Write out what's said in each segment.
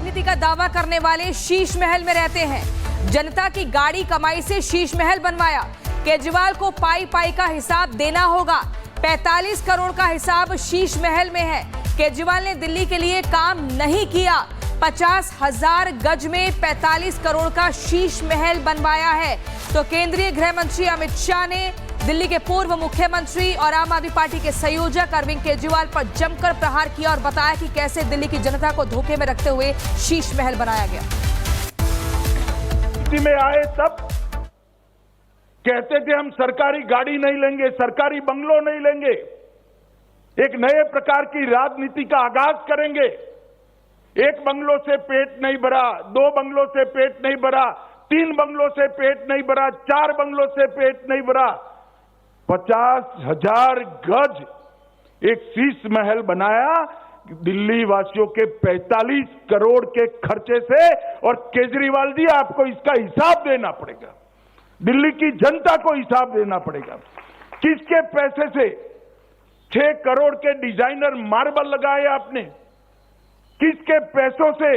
राजनीति का दावा करने वाले शीश महल में रहते हैं। जनता की गाड़ी कमाई से शीश महल बनवाया। केजरीवाल को पाई पाई का हिसाब देना होगा। 45 करोड़ का हिसाब शीश महल में है। केजरीवाल ने दिल्ली के लिए काम नहीं किया। 50,000 गज में 45 करोड़ का शीश महल बनवाया है। तो केंद्रीय गृह मंत्री अमित शाह ने दिल्ली के पूर्व मुख्यमंत्री और आम आदमी पार्टी के संयोजक अरविंद केजरीवाल पर जमकर प्रहार किया और बताया कि कैसे दिल्ली की जनता को धोखे में रखते हुए शीश महल बनाया गया। में आए तब कहते थे हम सरकारी गाड़ी नहीं लेंगे, सरकारी बंगलो नहीं लेंगे, एक नए प्रकार की राजनीति का आगाज करेंगे। एक बंगलों से पेट नहीं भरा, 2 बंगलों से पेट नहीं भरा, 3 बंगलों से पेट नहीं भरा, 4 बंगलों से पेट नहीं भरा। 50,000 गज एक शीश महल बनाया दिल्ली वासियों के 45 करोड़ के खर्चे से। और केजरीवाल जी आपको इसका हिसाब देना पड़ेगा, दिल्ली की जनता को हिसाब देना पड़ेगा। किसके पैसे से 6 करोड़ के डिजाइनर मार्बल लगाए आपने? किसके पैसों से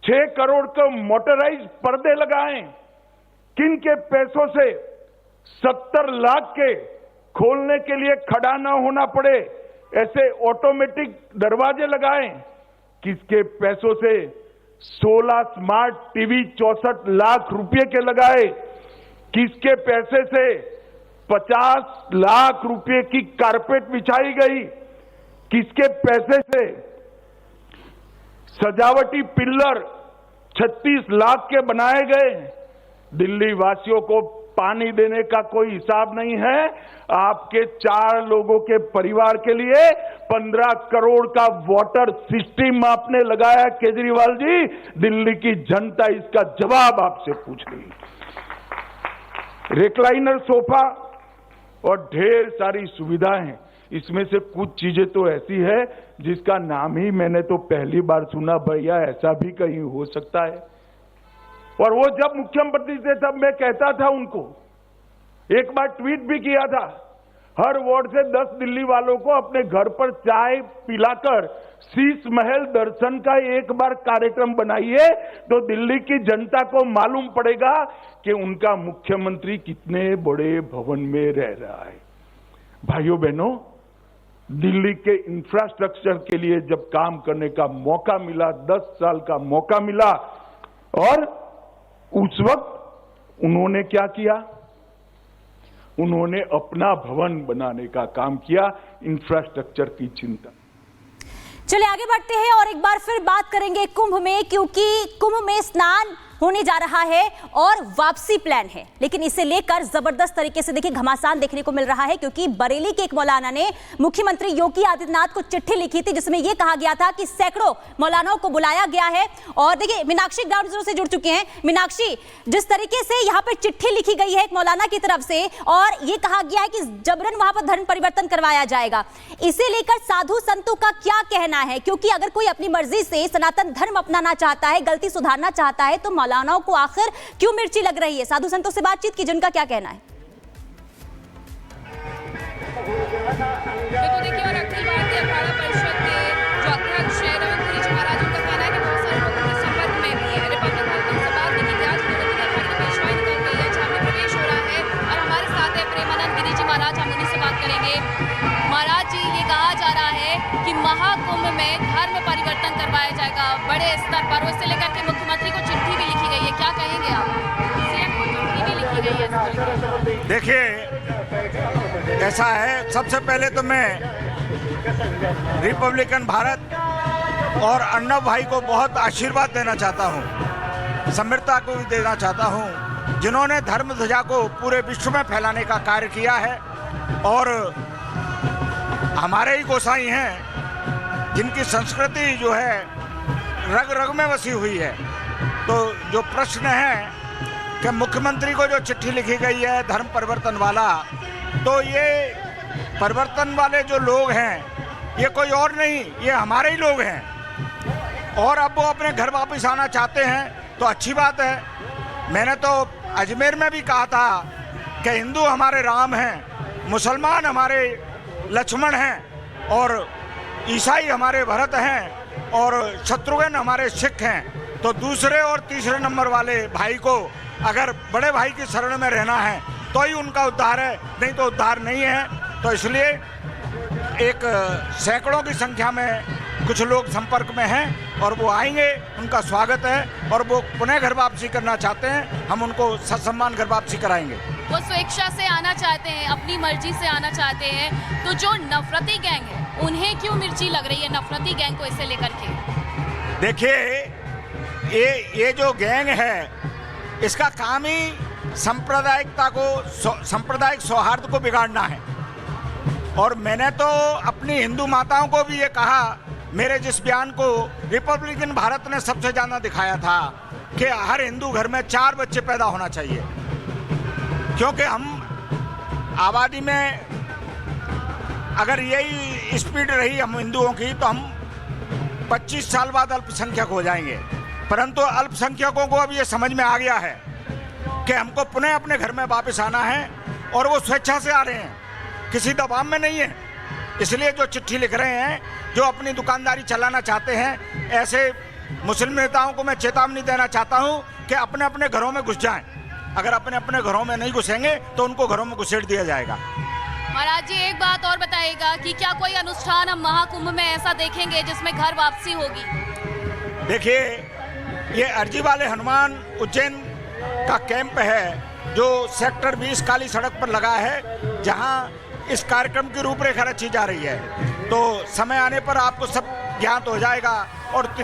6 करोड़ के मोटराइज पर्दे लगाए? किन के पैसों से 70 लाख के खोलने के लिए खड़ा ना होना पड़े ऐसे ऑटोमेटिक दरवाजे लगाए? किसके पैसों से 16 स्मार्ट टीवी 64 लाख रुपए के लगाए? किसके पैसे से 50 लाख रुपए की कारपेट बिछाई गई? किसके पैसे से सजावटी पिल्लर 36 लाख के बनाए गए? दिल्ली वासियों को पानी देने का कोई हिसाब नहीं है। आपके 4 लोगों के परिवार के लिए 15 करोड़ का वाटर सिस्टम आपने लगाया केजरीवाल जी। दिल्ली की जनता इसका जवाब आपसे पूछ रही है। रिक्लाइनर सोफा और ढेर सारी सुविधाएं, इसमें से कुछ चीजें तो ऐसी है जिसका नाम ही मैंने तो पहली बार सुना। भैया ऐसा भी कहीं हो सकता है? और वो जब मुख्यमंत्री थे तब मैं कहता था उनको, एक बार ट्वीट भी किया था, हर वार्ड से 10 दिल्ली वालों को अपने घर पर चाय पिलाकर शीश महल दर्शन का एक बार कार्यक्रम बनाइए, तो दिल्ली की जनता को मालूम पड़ेगा कि उनका मुख्यमंत्री कितने बड़े भवन में रह रहा है। भाइयों बहनों, दिल्ली के इंफ्रास्ट्रक्चर के लिए जब काम करने का मौका मिला, 10 साल का मौका मिला, और उस वक्त उन्होंने क्या किया? उन्होंने अपना भवन बनाने का काम किया, इंफ्रास्ट्रक्चर की चिंता। चलिए आगे बढ़ते हैं और एक बार फिर बात करेंगे कुंभ में, क्योंकि कुंभ में स्नान होने जा रहा है और वापसी प्लान है, लेकिन इसे लेकर जबरदस्त तरीके से देखिए घमासान देखने को मिल रहा है, क्योंकि बरेली के एक मौलाना ने मुख्यमंत्री योगी आदित्यनाथ को चिट्ठी लिखी थी जिसमें यह कहा गया था कि सैकड़ों मौलानाओं को बुलाया गया है। और देखिए मीनाक्षी ग्राउंड जीरो से जुड़ चुके हैं। मीनाक्षी, जिस तरीके से यहाँ पर चिट्ठी लिखी गई है एक मौलाना की तरफ से और ये कहा गया है कि जबरन वहां पर धर्म परिवर्तन करवाया जाएगा, इसे लेकर साधु संतों का क्या कहना है? क्योंकि अगर कोई अपनी मर्जी से सनातन धर्म अपनाना चाहता है, गलती सुधारना चाहता है, तो मौलानाओं को आखिर क्यों मिर्ची लग रही है? साधु संतों से बातचीत की, जिनका क्या कहना है? देखो देखिए, और अखिल भारतीय अखाड़ा परिषद के जो अध्यक्ष है रविंद्र गिरीजी महाराज, उनका कहना है कि बहुत सारे लोगों के संपर्क में भी है। रिपब्लिक हल्का से बात की कि आज गिरिजी अखाड़े की पेशवाई निकल गई है, जहां में प्रवेश हो रहा है और हमारे साथ है प्रेमानंद गिरिजी महाराज, हम उन्हीं से बात करेंगे। महाराज जी, ये कहा जा रहा है कि महाकुंभ में धर्म परिवर्तन करवाया जाएगा बड़े स्तर पर, उससे लेकर के मुख्यमंत्री को चिट्ठी भी लिखी गई है, क्या कहेंगे आप? सीएम को चिट्ठी भी लिखी गई है। देखिए ऐसा है, सबसे पहले तो मैं रिपब्लिकन भारत और अर्नब भाई को बहुत आशीर्वाद देना चाहता हूँ, समृद्धता को भी देना चाहता हूँ, जिन्होंने धर्म ध्वजा को पूरे विश्व में फैलाने का कार्य किया है। और हमारे ही गोसाई हैं जिनकी संस्कृति जो है रग रग में बसी हुई है। तो जो प्रश्न है कि मुख्यमंत्री को जो चिट्ठी लिखी गई है धर्म परिवर्तन वाला, तो ये परिवर्तन वाले जो लोग हैं ये कोई और नहीं, ये हमारे ही लोग हैं। और अब वो अपने घर वापस आना चाहते हैं तो अच्छी बात है। मैंने तो अजमेर में भी कहा था कि हिंदू हमारे राम हैं, मुसलमान हमारे लक्ष्मण हैं और ईसाई हमारे भरत हैं। और शत्रुघ्न हमारे सिख हैं, तो दूसरे और तीसरे नंबर वाले भाई को अगर बड़े भाई की शरण में रहना है तो ही उनका उद्धार है, नहीं तो उद्धार नहीं है। तो इसलिए एक सैकड़ों की संख्या में कुछ लोग संपर्क में हैं और वो आएंगे, उनका स्वागत है और वो पुनः घर वापसी करना चाहते हैं, हम उनको ससम्मान घर वापसी कराएंगे। वो स्वेच्छा से आना चाहते हैं, अपनी मर्जी से आना चाहते हैं, तो जो नफरती गैंग है उन्हें क्यों मिर्ची लग रही है नफरती गैंग को इसे लेकर के? देखिए ये जो गैंग है इसका काम ही सांप्रदायिकता को, सांप्रदायिक सौहार्द को बिगाड़ना है। और मैंने तो अपनी हिंदू माताओं को भी ये कहा, मेरे जिस बयान को रिपब्लिकन भारत ने सबसे ज़्यादा दिखाया था कि हर हिंदू घर में 4 बच्चे पैदा होना चाहिए, क्योंकि हम आबादी में अगर यही स्पीड रही हम हिंदुओं की तो हम 25 साल बाद अल्पसंख्यक हो जाएंगे। परंतु अल्पसंख्यकों को अब ये समझ में आ गया है कि हमको पुनः अपने घर में वापस आना है और वो स्वेच्छा से आ रहे हैं, किसी दबाव में नहीं है। इसलिए जो चिट्ठी लिख रहे हैं, जो अपनी दुकानदारी चलाना चाहते हैं, ऐसे मुस्लिम नेताओं को मैं चेतावनी देना चाहता हूं कि अपने अपने घरों में घुस जाएं। अगर अपने अपने घरों में नहीं घुसेंगे तो उनको घरों में घुसेड़ दिया जाएगा। महाराज जी एक बात और बताइएगा कि क्या कोई अनुष्ठान हम महाकुंभ में ऐसा देखेंगे जिसमें घर वापसी होगी? देखिए ये अर्जी वाले हनुमान उज्जैन का कैंप है जो सेक्टर 20 काली सड़क पर लगा है, जहां इस कार्यक्रम की रूपरेखा रची जा रही है। तो समय आने पर आपको सब ज्ञात हो जाएगा और